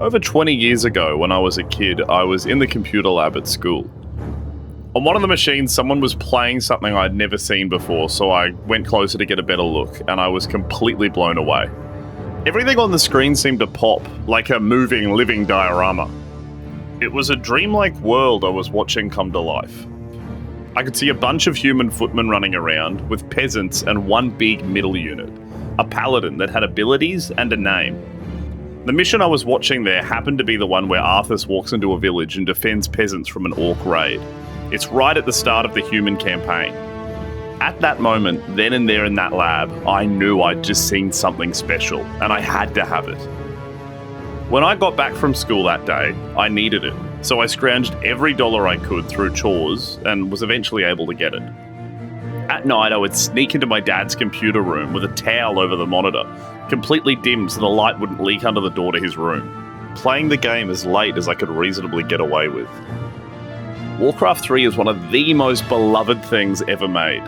Over 20 years ago, when I was a kid, I was in the computer lab at school. On one of the machines, someone was playing something I'd never seen before, so I went closer to get a better look, and I was completely blown away. Everything on the screen seemed to pop, like a moving, living diorama. It was a dreamlike world I was watching come to life. I could see a bunch of human footmen running around, with peasants and one big middle unit, a paladin that had abilities and a name. The mission I was watching there happened to be the one where Arthas walks into a village and defends peasants from an orc raid. It's right at the start of the human campaign. At that moment, then and there in that lab, I knew I'd just seen something special, and I had to have it. When I got back from school that day, I needed it, so I scrounged every dollar I could through chores and was eventually able to get it. At night, I would sneak into my dad's computer room with a towel over the monitor, completely dimmed so the light wouldn't leak under the door to his room, playing the game as late as I could reasonably get away with. Warcraft 3 is one of the most beloved things ever made,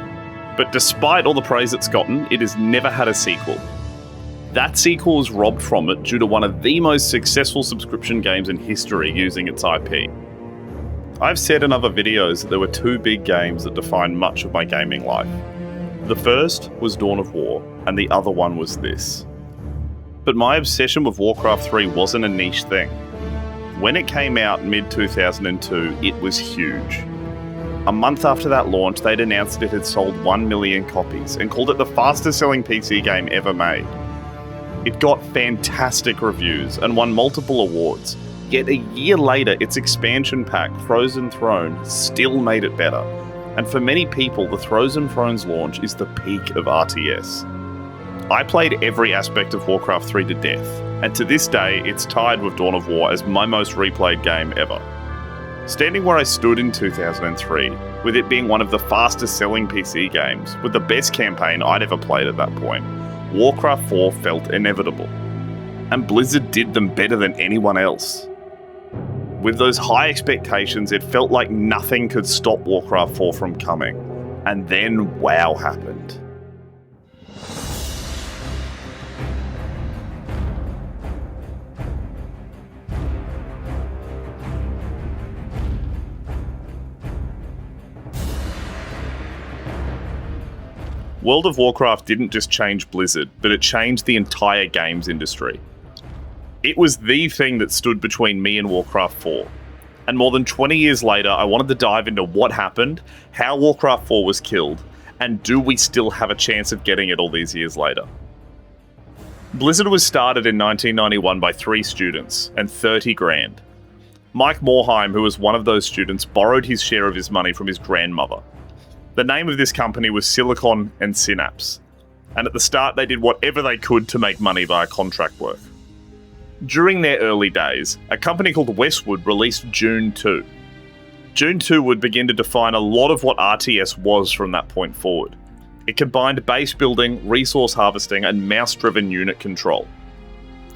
but despite all the praise it's gotten, it has never had a sequel. That sequel was robbed from it due to one of the most successful subscription games in history using its IP. I've said in other videos that there were two big games that defined much of my gaming life. The first was Dawn of War, and the other one was this. But my obsession with Warcraft 3 wasn't a niche thing. When it came out mid-2002, it was huge. A month after that launch, they'd announced it had sold 1 million copies and called it the fastest selling PC game ever made. It got fantastic reviews and won multiple awards. Yet a year later, its expansion pack, Frozen Throne, still made it better. And for many people, the Frozen Throne's launch is the peak of RTS. I played every aspect of Warcraft 3 to death, and to this day, it's tied with Dawn of War as my most replayed game ever. Standing where I stood in 2003, with it being one of the fastest selling PC games, with the best campaign I'd ever played at that point, Warcraft 4 felt inevitable. And Blizzard did them better than anyone else. With those high expectations, it felt like nothing could stop Warcraft 4 from coming. And then WoW happened. World of Warcraft didn't just change Blizzard, but it changed the entire games industry. It was the thing that stood between me and Warcraft 4. And more than 20 years later, I wanted to dive into what happened, how Warcraft 4 was killed, and do we still have a chance of getting it all these years later? Blizzard was started in 1991 by 3 students, and 30 grand. Mike Morheim, who was one of those students, borrowed his share of his money from his grandmother. The name of this company was Silicon and Synapse, and at the start they did whatever they could to make money via contract work. During their early days, a company called Westwood released Dune 2. Dune 2 would begin to define a lot of what RTS was from that point forward. It combined base building, resource harvesting, and mouse-driven unit control.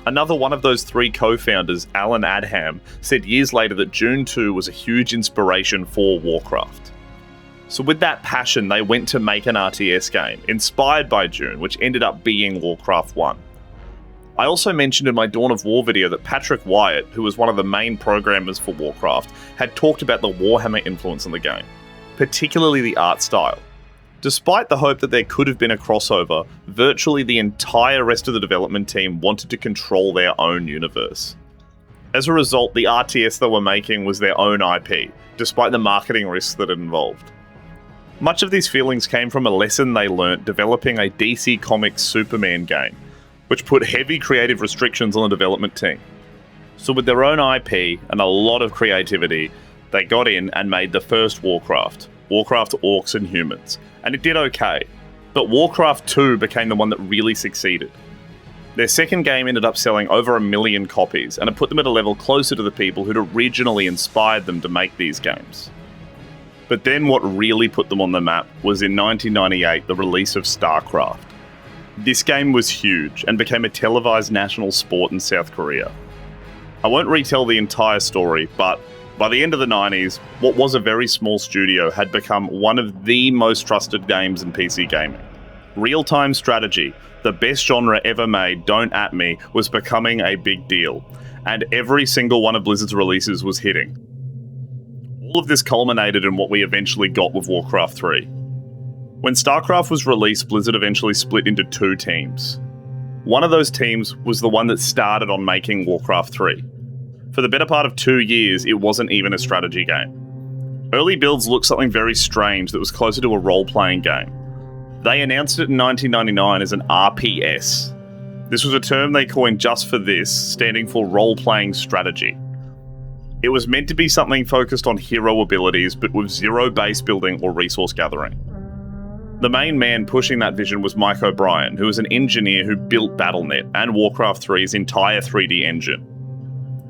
Another one of those 3 co-founders, Alan Adham, said years later that Dune 2 was a huge inspiration for Warcraft. So with that passion, they went to make an RTS game, inspired by Dune, which ended up being Warcraft 1. I also mentioned in my Dawn of War video that Patrick Wyatt, who was one of the main programmers for Warcraft, had talked about the Warhammer influence on the game, particularly the art style. Despite the hope that there could have been a crossover, virtually the entire rest of the development team wanted to control their own universe. As a result, the RTS they were making was their own IP, despite the marketing risks that it involved. Much of these feelings came from a lesson they learnt developing a DC Comics Superman game, which put heavy creative restrictions on the development team. So with their own IP and a lot of creativity, they got in and made the first Warcraft Orcs and Humans, and it did okay. But Warcraft 2 became the one that really succeeded. Their second game ended up selling over 1 million copies, and it put them at a level closer to the people who'd originally inspired them to make these games. But then what really put them on the map was in 1998, the release of StarCraft. This game was huge and became a televised national sport in South Korea. I won't retell the entire story, but by the end of the 90s, what was a very small studio had become one of the most trusted games in PC gaming. Real-time strategy, the best genre ever made, don't at me, was becoming a big deal. and every single one of Blizzard's releases was hitting. All of this culminated in what we eventually got with Warcraft 3. When StarCraft was released, Blizzard eventually split into two teams. One of those teams was the one that started on making Warcraft 3. For the better part of 2 years, it wasn't even a strategy game. Early builds looked something very strange that was closer to a role-playing game. They announced it in 1999 as an RPS. This was a term they coined just for this, standing for role-playing strategy. It was meant to be something focused on hero abilities, but with zero base building or resource gathering. The main man pushing that vision was Mike O'Brien, who was an engineer who built Battle.net and Warcraft 3's entire 3D engine.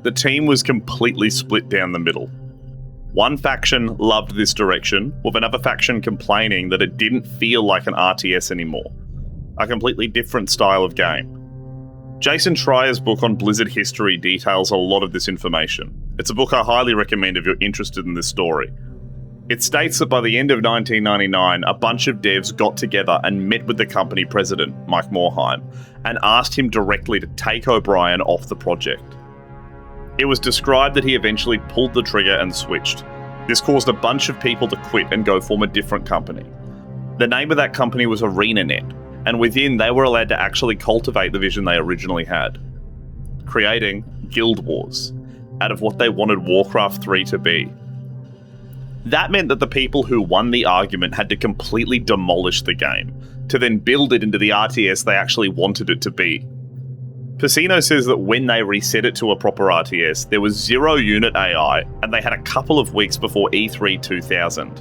The team was completely split down the middle. One faction loved this direction, with another faction complaining that it didn't feel like an RTS anymore. A completely different style of game. Jason Schreier's book on Blizzard history details a lot of this information. It's a book I highly recommend if you're interested in this story. It states that by the end of 1999, a bunch of devs got together and met with the company president, Mike Morhaime, and asked him directly to take O'Brien off the project. It was described that he eventually pulled the trigger and switched. This caused a bunch of people to quit and go form a different company. The name of that company was ArenaNet, and within they were allowed to actually cultivate the vision they originally had, creating Guild Wars, out of what they wanted Warcraft 3 to be. That meant that the people who won the argument had to completely demolish the game, to then build it into the RTS they actually wanted it to be. Pacino says that when they reset it to a proper RTS, there was 0 unit AI, and they had a couple of weeks before E3 2000.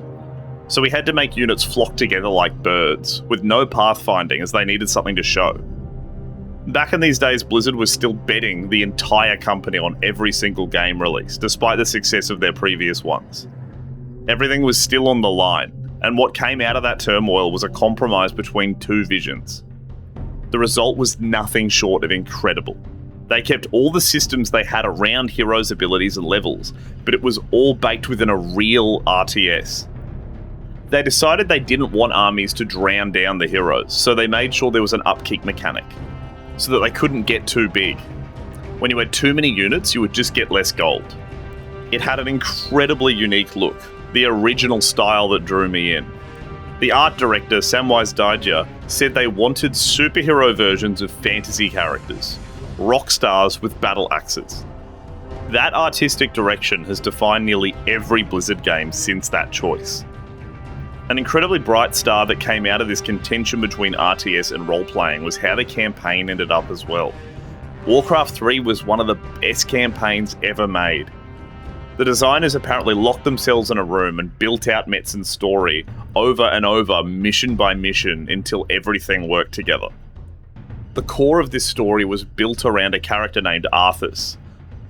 So we had to make units flock together like birds, with no pathfinding as they needed something to show. Back in these days, Blizzard was still betting the entire company on every single game release, despite the success of their previous ones. Everything was still on the line, and what came out of that turmoil was a compromise between two visions. The result was nothing short of incredible. They kept all the systems they had around heroes' abilities and levels, but it was all baked within a real RTS. They decided they didn't want armies to drown down the heroes, so they made sure there was an upkeep mechanic, so that they couldn't get too big. When you had too many units, you would just get less gold. It had an incredibly unique look, the original style that drew me in. The art director, Samwise Daidya, said they wanted superhero versions of fantasy characters, rock stars with battle axes. That artistic direction has defined nearly every Blizzard game since that choice. An incredibly bright star that came out of this contention between RTS and role-playing was how the campaign ended up as well. Warcraft 3 was one of the best campaigns ever made. The designers apparently locked themselves in a room and built out Metz's story over and over, mission by mission, until everything worked together. The core of this story was built around a character named Arthas,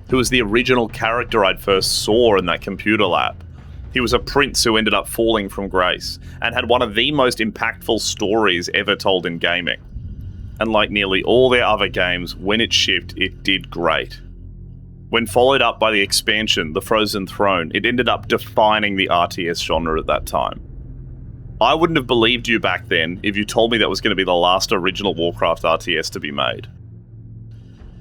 who was the original character I'd first saw in that computer lab. He was a prince who ended up falling from grace, and had one of the most impactful stories ever told in gaming. And like nearly all their other games, when it shipped, it did great. When followed up by the expansion, The Frozen Throne, it ended up defining the RTS genre at that time. I wouldn't have believed you back then if you told me that was going to be the last original Warcraft RTS to be made.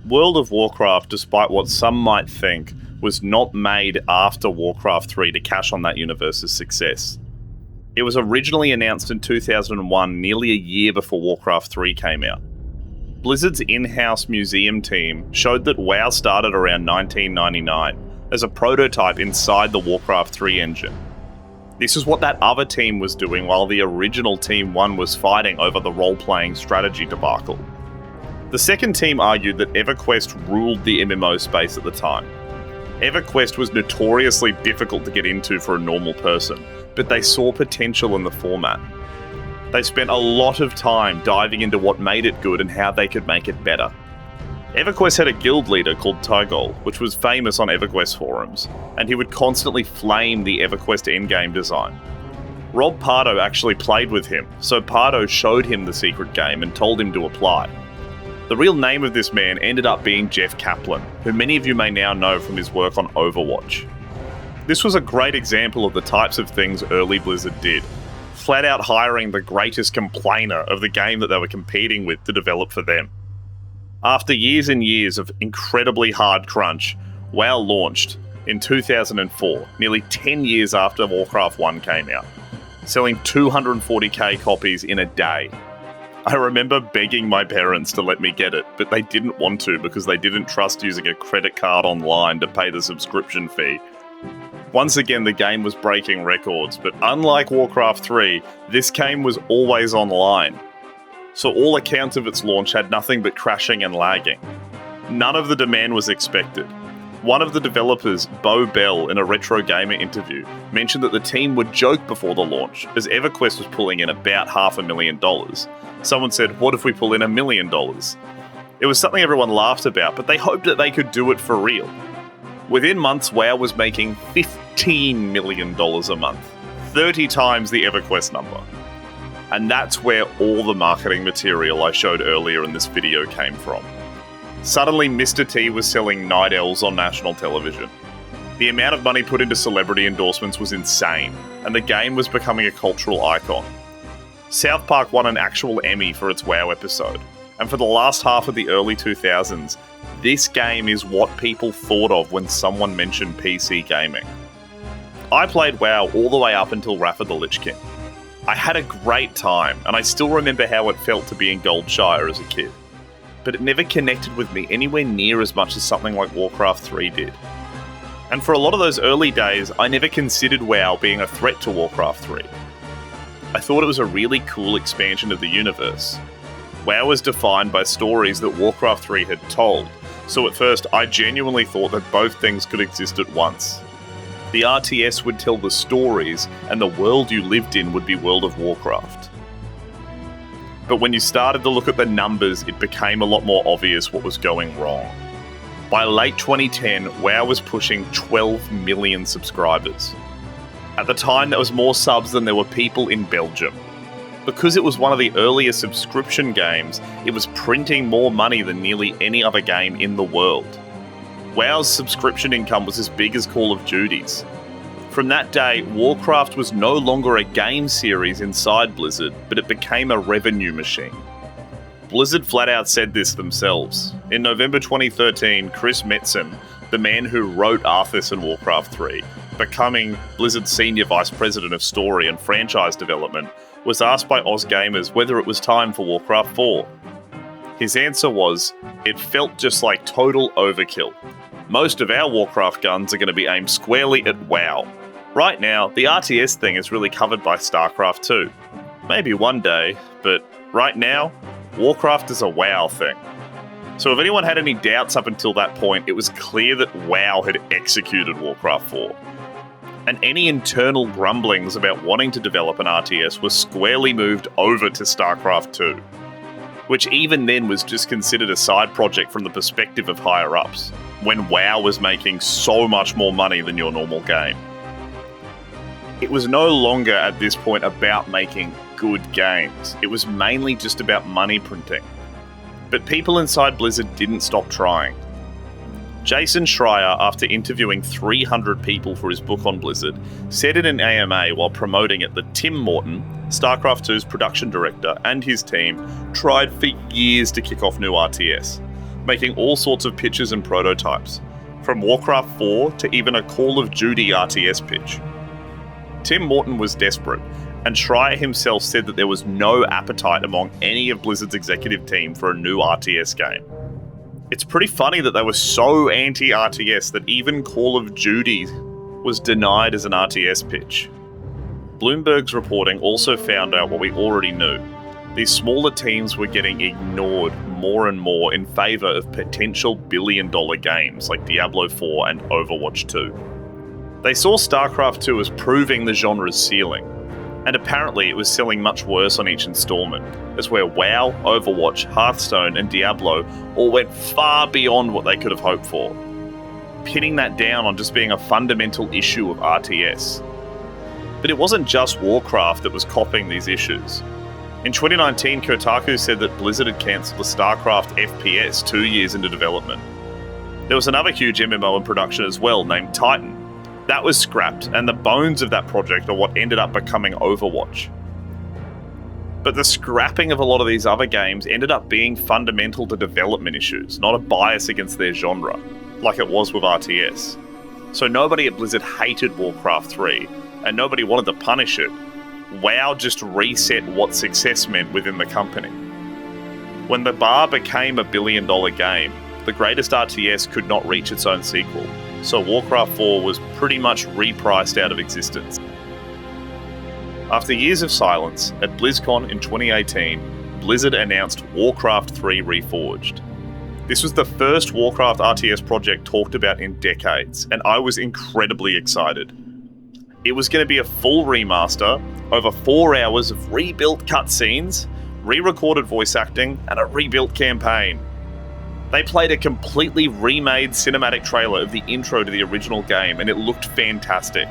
World of Warcraft, despite what some might think, was not made after Warcraft 3 to cash on that universe's success. It was originally announced in 2001, nearly a year before Warcraft 3 came out. Blizzard's in-house museum team showed that WoW started around 1999 as a prototype inside the Warcraft 3 engine. This is what that other team was doing while the original Team 1 was fighting over the role-playing strategy debacle. The second team argued that EverQuest ruled the MMO space at the time. EverQuest was notoriously difficult to get into for a normal person, but they saw potential in the format. They spent a lot of time diving into what made it good and how they could make it better. EverQuest had a guild leader called Tygol, which was famous on EverQuest forums, and he would constantly flame the EverQuest endgame design. Rob Pardo actually played with him, so Pardo showed him the secret game and told him to apply. The real name of this man ended up being Jeff Kaplan, who many of you may now know from his work on Overwatch. This was a great example of the types of things early Blizzard did, flat out hiring the greatest complainer of the game that they were competing with to develop for them. After years and years of incredibly hard crunch, WoW launched in 2004, nearly 10 years after Warcraft 1 came out, selling 240k copies in a day. I remember begging my parents to let me get it, but they didn't want to because they didn't trust using a credit card online to pay the subscription fee. Once again, the game was breaking records, but unlike Warcraft 3, this game was always online. So all accounts of its launch had nothing but crashing and lagging. None of the demand was expected. One of the developers, Bo Bell, in a Retro Gamer interview, mentioned that the team would joke before the launch, as EverQuest was pulling in about $500,000. Someone said, "What if we pull in $1 million?" It was something everyone laughed about, but they hoped that they could do it for real. Within months, WoW was making $15 million a month, 30 times the EverQuest number. And that's where all the marketing material I showed earlier in this video came from. Suddenly, Mr. T was selling night elves on national television. The amount of money put into celebrity endorsements was insane, and the game was becoming a cultural icon. South Park won an actual Emmy for its WoW episode, and for the last half of the early 2000s, this game is what people thought of when someone mentioned PC gaming. I played WoW all the way up until Wrath of the Lich King. I had a great time, and I still remember how it felt to be in Goldshire as a kid. But it never connected with me anywhere near as much as something like Warcraft 3 did. And for a lot of those early days, I never considered WoW being a threat to Warcraft 3. I thought it was a really cool expansion of the universe. WoW was defined by stories that Warcraft 3 had told, so at first I genuinely thought that both things could exist at once. The RTS would tell the stories, and the world you lived in would be World of Warcraft. But when you started to look at the numbers, it became a lot more obvious what was going wrong. By late 2010, WoW was pushing 12 million subscribers. At the time, that was more subs than there were people in Belgium. Because it was one of the earlier subscription games, it was printing more money than nearly any other game in the world. WoW's subscription income was as big as Call of Duty's. From that day, Warcraft was no longer a game series inside Blizzard, but it became a revenue machine. Blizzard flat out said this themselves. In November 2013, Chris Metzen, the man who wrote Arthas in Warcraft 3, becoming Blizzard's Senior Vice President of Story and Franchise Development, was asked by OzGamers whether it was time for Warcraft 4. His answer was, "It felt just like total overkill. Most of our Warcraft guns are going to be aimed squarely at WoW. Right now, the RTS thing is really covered by StarCraft 2. Maybe one day, but right now, Warcraft is a WoW thing." So if anyone had any doubts up until that point, it was clear that WoW had executed Warcraft 4. And any internal grumblings about wanting to develop an RTS were squarely moved over to StarCraft 2, which even then was just considered a side project from the perspective of higher-ups, when WoW was making so much more money than your normal game. It was no longer at this point about making good games. It was mainly just about money printing. But people inside Blizzard didn't stop trying. Jason Schreier, after interviewing 300 people for his book on Blizzard, said in an AMA while promoting it that Tim Morton, StarCraft 2's production director, and his team tried for years to kick off new RTS, making all sorts of pitches and prototypes, from Warcraft 4 to even a Call of Duty RTS pitch. Tim Morton was desperate, and Schreier himself said that there was no appetite among any of Blizzard's executive team for a new RTS game. It's pretty funny that they were so anti-RTS that even Call of Duty was denied as an RTS pitch. Bloomberg's reporting also found out what we already knew. These smaller teams were getting ignored more and more in favour of potential billion-dollar games like Diablo 4 and Overwatch 2. They saw StarCraft 2 as proving the genre's ceiling, and apparently it was selling much worse on each installment, as where WoW, Overwatch, Hearthstone and Diablo all went far beyond what they could have hoped for, pinning that down on just being a fundamental issue of RTS. But it wasn't just Warcraft that was copying these issues. In 2019, Kotaku said that Blizzard had cancelled the StarCraft FPS 2 years into development. There was another huge MMO in production as well, named Titan. That was scrapped, and the bones of that project are what ended up becoming Overwatch. But the scrapping of a lot of these other games ended up being fundamental to development issues, not a bias against their genre, like it was with RTS. So nobody at Blizzard hated Warcraft 3, and nobody wanted to punish it. WoW just reset what success meant within the company. When the bar became a billion-dollar game, the greatest RTS could not reach its own sequel, so Warcraft 4 was pretty much repriced out of existence. After years of silence, at BlizzCon in 2018, Blizzard announced Warcraft 3 Reforged. This was the first Warcraft RTS project talked about in decades, and I was incredibly excited. It was going to be a full remaster, over 4 hours of rebuilt cutscenes, re-recorded voice acting, and a rebuilt campaign. They played a completely remade cinematic trailer of the intro to the original game, and it looked fantastic.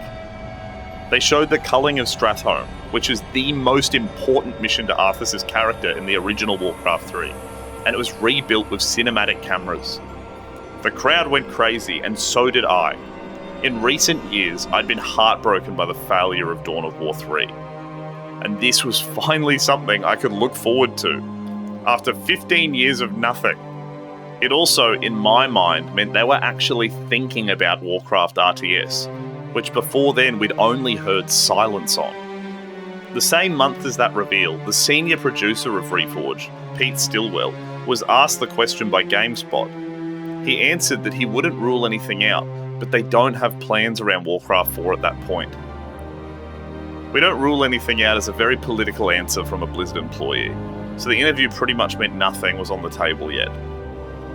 They showed the culling of Stratholme, which is the most important mission to Arthas' character in the original Warcraft 3, and it was rebuilt with cinematic cameras. The crowd went crazy, and so did I. In recent years, I'd been heartbroken by the failure of Dawn of War 3, and this was finally something I could look forward to, after 15 years of nothing. It also, in my mind, meant they were actually thinking about Warcraft RTS, which before then we'd only heard silence on. The same month as that reveal, the senior producer of Reforged, Pete Stillwell, was asked the question by GameSpot. He answered that he wouldn't rule anything out, but they don't have plans around Warcraft 4 at that point. We don't rule anything out is a very political answer from a Blizzard employee, so the interview pretty much meant nothing was on the table yet.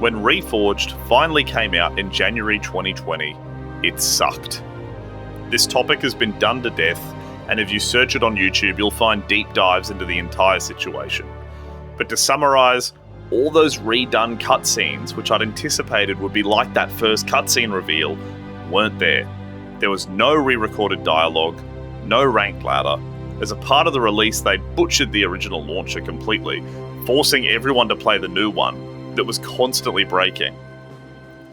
When Reforged finally came out in January 2020, it sucked. This topic has been done to death, and if you search it on YouTube, you'll find deep dives into the entire situation. But to summarise, all those redone cutscenes, which I'd anticipated would be like that first cutscene reveal, weren't there. There was no re-recorded dialogue, no ranked ladder. As a part of the release, they'd butchered the original launcher completely, forcing everyone to play the new one that was constantly breaking.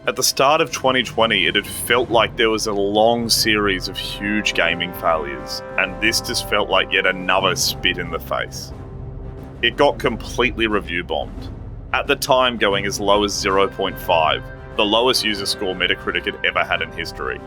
At the start of 2020, it had felt like there was a long series of huge gaming failures, and this just felt like yet another spit in the face. It got completely review bombed, at the time going as low as 0.5, the lowest user score Metacritic had ever had in history.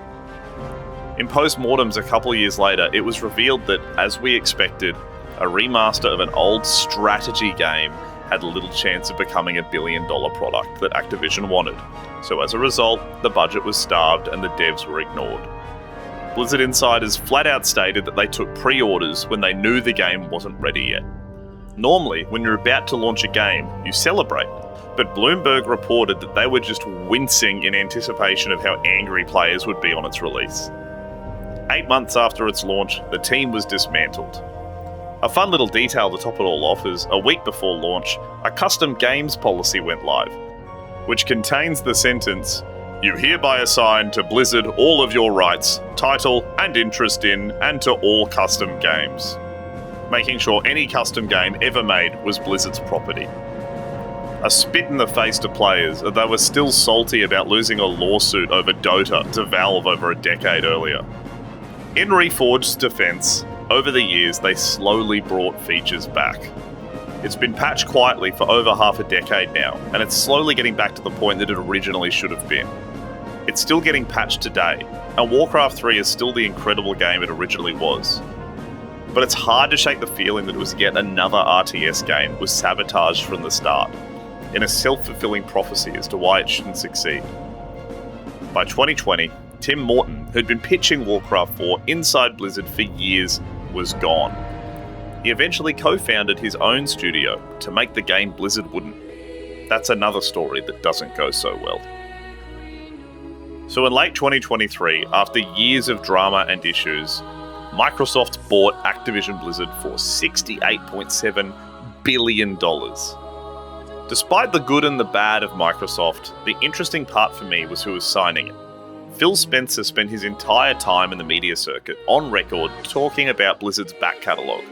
In post-mortems a couple of years later, it was revealed that, as we expected, a remaster of an old strategy game had little chance of becoming a billion-dollar product that Activision wanted. So as a result, the budget was starved and the devs were ignored. Blizzard insiders flat out stated that they took pre-orders when they knew the game wasn't ready yet. Normally, when you're about to launch a game, you celebrate, but Bloomberg reported that they were just wincing in anticipation of how angry players would be on its release. 8 months after its launch, the team was dismantled. A fun little detail to top it all off is, a week before launch, a custom games policy went live, which contains the sentence, "You hereby assign to Blizzard all of your rights, title, and interest in, and to all custom games," making sure any custom game ever made was Blizzard's property. A spit in the face to players, as they were still salty about losing a lawsuit over Dota to Valve over a decade earlier. In Reforged's defense, over the years they slowly brought features back. It's been patched quietly for over half a decade now, and it's slowly getting back to the point that it originally should have been. It's still getting patched today, and Warcraft 3 is still the incredible game it originally was. But it's hard to shake the feeling that it was yet another RTS game that was sabotaged from the start, in a self-fulfilling prophecy as to why it shouldn't succeed. By 2020, Tim Morton, who'd been pitching Warcraft 4 inside Blizzard for years, was gone. He eventually co-founded his own studio to make the game Blizzard wouldn't. That's another story that doesn't go so well. So in late 2023, after years of drama and issues, Microsoft bought Activision Blizzard for $68.7 billion. Despite the good and the bad of Microsoft, the interesting part for me was who was signing it. Phil Spencer spent his entire time in the media circuit, on record, talking about Blizzard's back catalogue.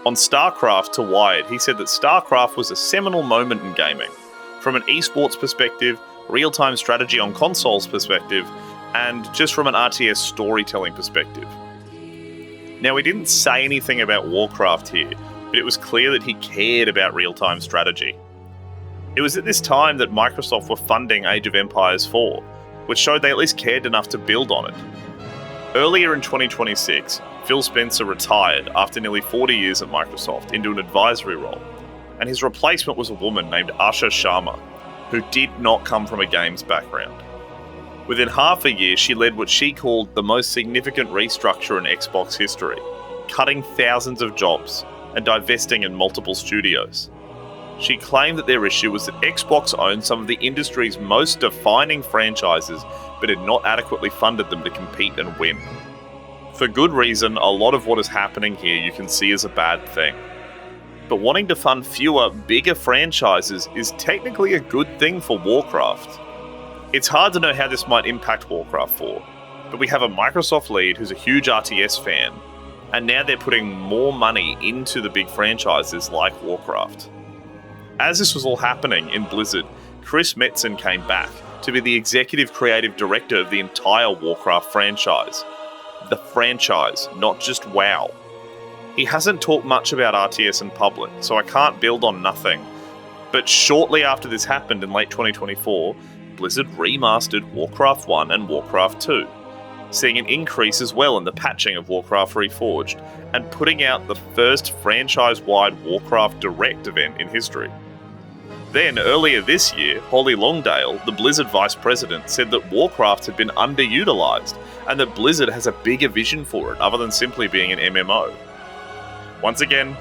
On StarCraft to Wired, he said that StarCraft was a seminal moment in gaming, from an esports perspective, real-time strategy on consoles perspective, and just from an RTS storytelling perspective. Now, he didn't say anything about Warcraft here, but it was clear that he cared about real-time strategy. It was at this time that Microsoft were funding Age of Empires 4, which showed they at least cared enough to build on it. Earlier in 2026, Phil Spencer retired after nearly 40 years at Microsoft into an advisory role, and his replacement was a woman named Asha Sharma, who did not come from a games background. Within half a year, she led what she called the most significant restructure in Xbox history, cutting thousands of jobs and divesting in multiple studios. She claimed that their issue was that Xbox owned some of the industry's most defining franchises, but had not adequately funded them to compete and win. For good reason, a lot of what is happening here you can see as a bad thing. But wanting to fund fewer, bigger franchises is technically a good thing for Warcraft. It's hard to know how this might impact Warcraft 4, but we have a Microsoft lead who's a huge RTS fan, and now they're putting more money into the big franchises like Warcraft. As this was all happening in Blizzard, Chris Metzen came back to be the executive creative director of the entire Warcraft franchise. The franchise, not just WoW. He hasn't talked much about RTS in public, so I can't build on nothing. But shortly after this happened in late 2024, Blizzard remastered Warcraft 1 and Warcraft 2, seeing an increase as well in the patching of Warcraft Reforged, and putting out the first franchise-wide Warcraft Direct event in history. Then, earlier this year, Holly Longdale, the Blizzard vice president, said that Warcraft had been underutilized, and that Blizzard has a bigger vision for it other than simply being an MMO. Once again,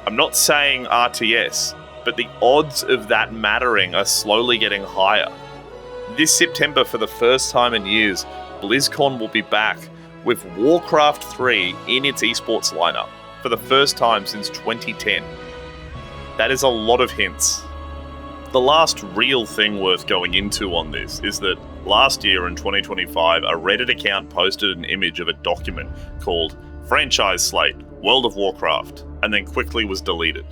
I'm not saying RTS, but the odds of that mattering are slowly getting higher. This September, for the first time in years, BlizzCon will be back with Warcraft 3 in its esports lineup for the first time since 2010. That is a lot of hints. The last real thing worth going into on this is that last year in 2025, a Reddit account posted an image of a document called Franchise Slate, World of Warcraft, and then quickly was deleted.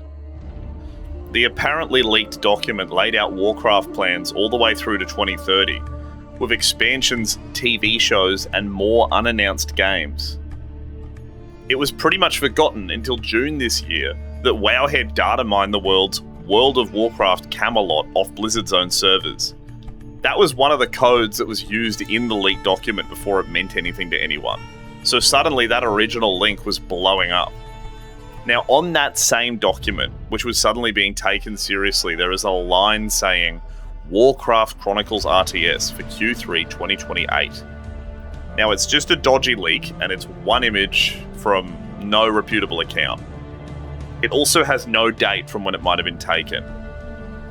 The apparently leaked document laid out Warcraft plans all the way through to 2030, with expansions, TV shows, and more unannounced games. It was pretty much forgotten until June this year that Wowhead data mined the world's World of Warcraft Camelot off Blizzard's own servers. That was one of the codes that was used in the leaked document before it meant anything to anyone. So suddenly that original link was blowing up. Now on that same document, which was suddenly being taken seriously, there is a line saying Warcraft Chronicles RTS for Q3 2028. Now it's just a dodgy leak and it's one image from no reputable account. It also has no date from when it might have been taken.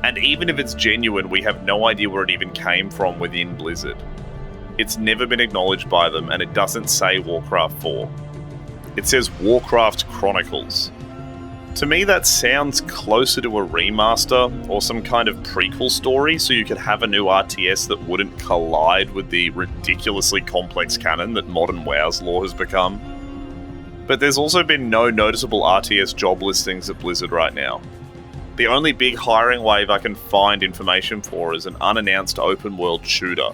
And even if it's genuine, we have no idea where it even came from within Blizzard. It's never been acknowledged by them, and it doesn't say Warcraft 4. It says Warcraft Chronicles. To me, that sounds closer to a remaster or some kind of prequel story, so you could have a new RTS that wouldn't collide with the ridiculously complex canon that modern WoW's lore has become. But there's also been no noticeable RTS job listings at Blizzard right now. The only big hiring wave I can find information for is an unannounced open world shooter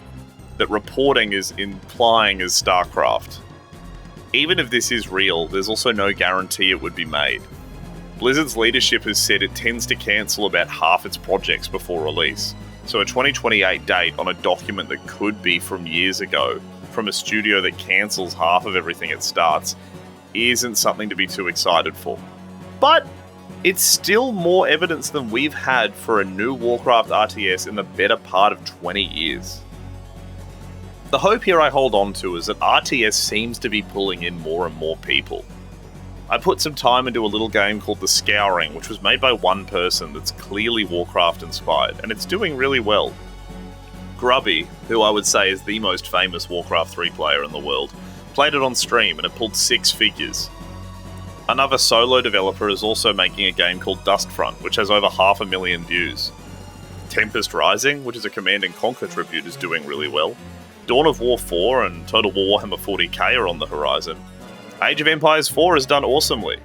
that reporting is implying is StarCraft. Even if this is real, there's also no guarantee it would be made. Blizzard's leadership has said it tends to cancel about half its projects before release, so a 2028 date on a document that could be from years ago, from a studio that cancels half of everything it starts, isn't something to be too excited for. But it's still more evidence than we've had for a new Warcraft RTS in the better part of 20 years. The hope here I hold on to is that RTS seems to be pulling in more and more people. I put some time into a little game called The Scouring, which was made by one person that's clearly Warcraft inspired, and it's doing really well. Grubby, who I would say is the most famous Warcraft 3 player in the world, played it on stream and it pulled 6 figures. Another solo developer is also making a game called Dustfront, which has over 500,000 views. Tempest Rising, which is a Command & Conquer tribute, is doing really well. Dawn of War 4 and Total War Warhammer 40k are on the horizon. Age of Empires 4 has done awesomely.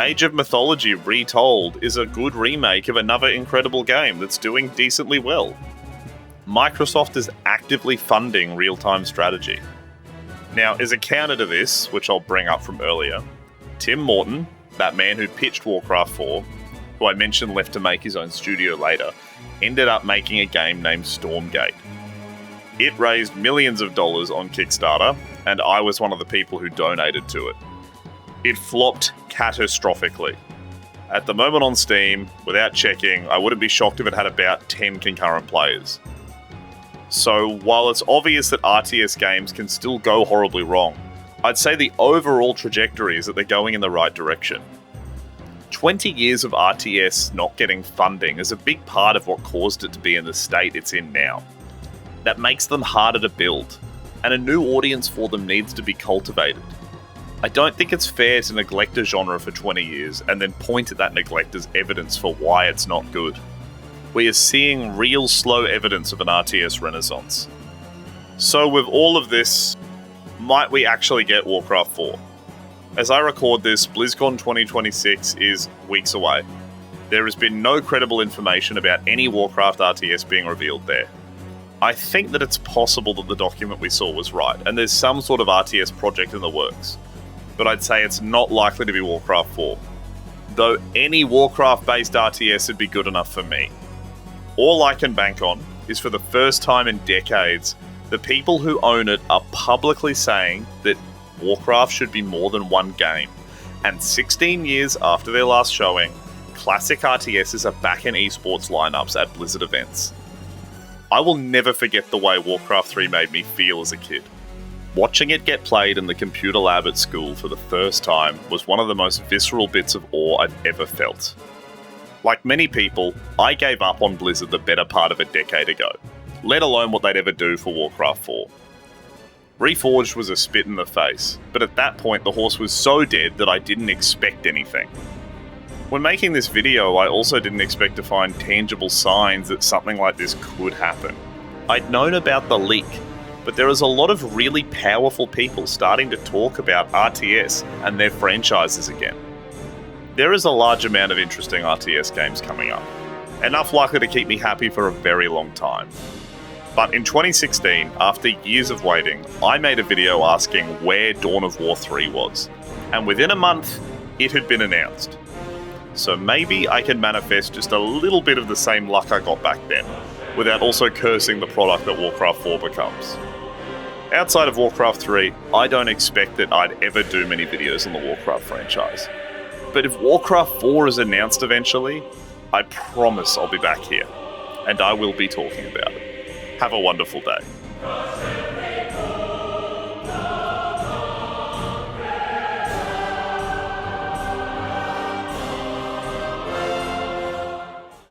Age of Mythology Retold is a good remake of another incredible game that's doing decently well. Microsoft is actively funding real-time strategy. Now, as a counter to this, which I'll bring up from earlier, Tim Morton, that man who pitched Warcraft 4, who I mentioned left to make his own studio later, ended up making a game named Stormgate. It raised millions of dollars on Kickstarter, and I was one of the people who donated to it. It flopped catastrophically. At the moment on Steam, without checking, I wouldn't be shocked if it had about 10 concurrent players. So while it's obvious that RTS games can still go horribly wrong, I'd say the overall trajectory is that they're going in the right direction. 20 years of RTS not getting funding is a big part of what caused it to be in the state it's in now. That makes them harder to build, and a new audience for them needs to be cultivated. I don't think it's fair to neglect a genre for 20 years and then point at that neglect as evidence for why it's not good. We are seeing real slow evidence of an RTS renaissance. So with all of this, might we actually get Warcraft 4? As I record this, BlizzCon 2026 is weeks away. There has been no credible information about any Warcraft RTS being revealed there. I think that it's possible that the document we saw was right, and there's some sort of RTS project in the works. But I'd say it's not likely to be Warcraft 4. Though any Warcraft-based RTS would be good enough for me. All I can bank on is for the first time in decades, the people who own it are publicly saying that Warcraft should be more than one game. And 16 years after their last showing, classic RTSs are back in esports lineups at Blizzard events. I will never forget the way Warcraft 3 made me feel as a kid. Watching it get played in the computer lab at school for the first time was one of the most visceral bits of awe I've ever felt. Like many people, I gave up on Blizzard the better part of a decade ago, let alone what they'd ever do for Warcraft 4. Reforged was a spit in the face, but at that point the horse was so dead that I didn't expect anything. When making this video, I also didn't expect to find tangible signs that something like this could happen. I'd known about the leak, but there is a lot of really powerful people starting to talk about RTS and their franchises again. There is a large amount of interesting RTS games coming up, enough likely to keep me happy for a very long time. But in 2016, after years of waiting, I made a video asking where Dawn of War 3 was, and within a month, it had been announced. So maybe I can manifest just a little bit of the same luck I got back then, without also cursing the product that Warcraft 4 becomes. Outside of Warcraft 3, I don't expect that I'd ever do many videos on the Warcraft franchise. But if Warcraft 4 is announced eventually, I promise I'll be back here, and I will be talking about it. Have a wonderful day.